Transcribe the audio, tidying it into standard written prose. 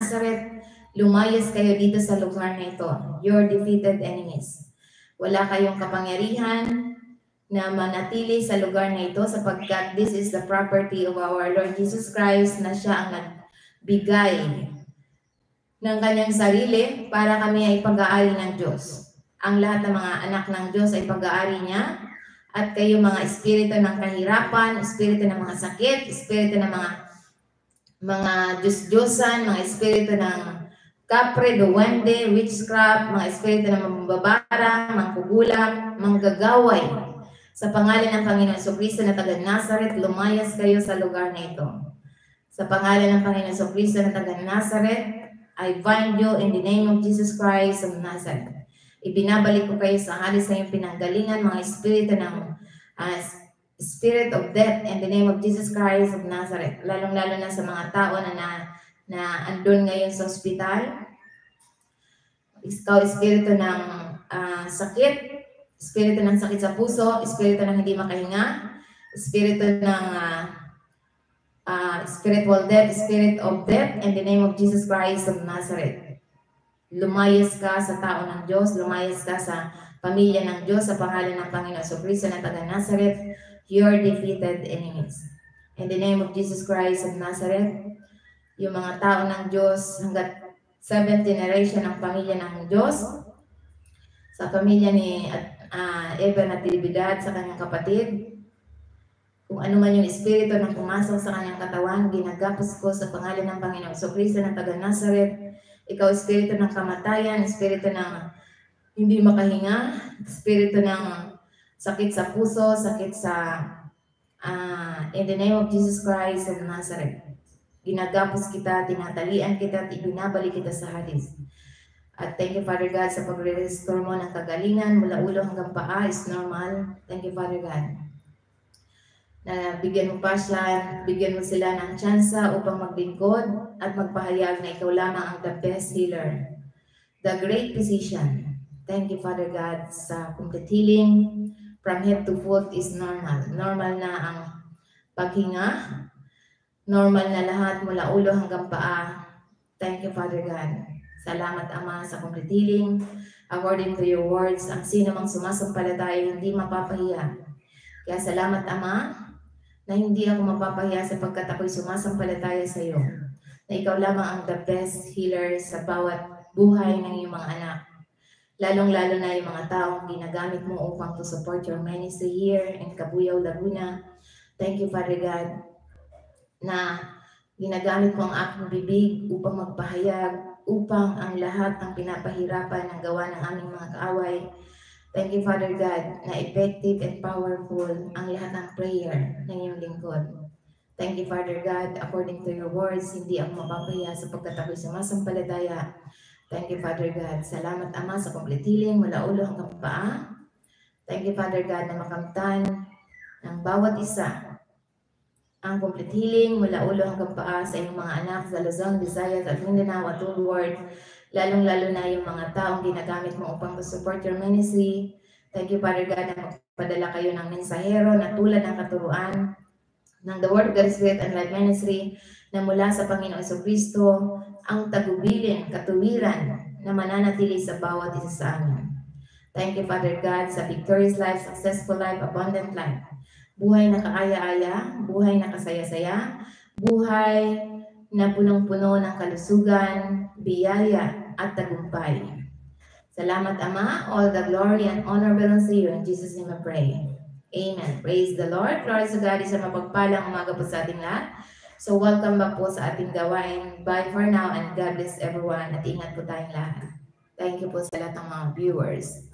Nazareth, lumayas kayo dito sa lugar na ito. Your defeated enemies. Wala kayong kapangyarihan na manatili sa lugar na ito sapagkat this is the property of our Lord Jesus Christ na siya ang nagbigay ng kanyang sarili para kami ay pag-aari ng Diyos. Ang lahat ng mga anak ng Diyos ay pag-aari niya at kayo mga espiritu ng kahirapan, espiritu ng mga sakit, espiritu ng mga Diyos-Diyosan, mga espiritu ng kapre, duwende, witchcraft, mga espiritu ng mambabara, mangkugulang, manggagaway. Sa pangalan ng Panginoon Jesucristo na taga Nazareth, lumayas kayo sa lugar na ito. Sa pangalan ng Panginoon Jesucristo na taga Nazareth, I bind you in the name of Jesus Christ of Nazareth. Ibinabalik ko kayo sa halis sa iyong pinanggalingan, mga espiritu ng spirit of death in the name of Jesus Christ of Nazareth. Lalong-lalo na sa mga tao na andun ngayon sa ospital. Ikaw, espiritu ng sakit, espiritu ng sakit sa puso, espiritu ng hindi makahinga, espiritu ng spiritual death, spirit of death, in the name of Jesus Christ of Nazareth. Lumayas ka sa tao ng Diyos, lumayas ka sa pamilya ng Diyos, sa pangalan ng Panginoon Jesucristo na taga Nazareth, your defeated enemies. In the name of Jesus Christ of Nazareth, yung mga tao ng Diyos, hanggat 7th generation ng pamilya ng Diyos, sa pamilya ni Eva Natividad, sa kanyang kapatid, kung ano man yung espiritu na pumasok sa kanyang katawan, ginagapos ko sa pangalan ng Panginoon Jesucristo ng taga Nazareth. Ikaw, espiritu ng kamatayan, espiritu ng hindi makahinga, espiritu ng sakit sa puso, sakit sa in the name of Jesus Christ of Nazareth. Ginagapos kita, tinatalian kita, at ibinabalik kita sa hadis. At thank you, Father God, sa pagre-restore mo ng kagalingan mula ulo hanggang paa is normal. Thank you, Father God. Na bigyan mo pa siya, bigyan mo sila ng tsansa upang maglingkod at magpahayag na ikaw lamang ang the best healer, the great physician. Thank you, Father God, sa complete healing from head to foot is normal. Normal na ang paghinga, normal na lahat mula ulo hanggang paa. Thank you, Father God. Salamat, Ama, sa complete healing. According to your words, ang sino mang sumasampalataya hindi mapapahiya. Kaya salamat, Ama, na hindi ako mapapahiya sapagkat ako'y sumasampalataya sa iyo. Na ikaw lamang ang the best healer sa bawat buhay ng iyong mga anak. Lalong-lalo na yung mga taong ginagamit mo upang to support your ministry here in Cabuyao, Laguna. Thank you, Father God, na ginagamit mo ang aking bibig upang magpahayag, upang ang lahat ng pinapahirapan ng gawa ng aming mga kaaway. Thank you, Father God, na effective and powerful ang lahat ng prayer ng iyong lingkod. Thank you, Father God, according to your words, hindi ako mapapahiya sapagkat ako'y sumasampalataya. Thank you, Father God. Salamat, Ama, sa complete healing mula ulo hanggang paa. Thank you, Father God, na makamtan ng bawat isa ang complete healing mula ulo hanggang paa sa iyong mga anak sa Luzon, Visayas, at Mindanao at all world. Lalong-lalo na yung mga taong ginagamit mo upang to-support your ministry. Thank you, Father God, na magpadala kayo ng mensahero na tulad ng katuruan ng The Word of God Spirit and Life Ministry na mula sa Panginoon Jesucristo ang tagubilin, katuwiran na mananatili sa bawat isa sa amin. Thank you, Father God, sa victorious life, successful life, abundant life. Buhay na kaaya-aya, buhay na kasaya-saya, buhay na punong-puno ng kalusugan, biyaya, at tagumpay. Salamat, Ama. All the glory and honor belongs to you. In Jesus' name I pray. Amen. Praise the Lord. Glory to God. Isang mapagpalang umaga po sa ating lahat. So welcome back po sa ating gawain. Bye for now and God bless everyone. At ingat po tayong lahat. Thank you po sa lahat ng mga viewers.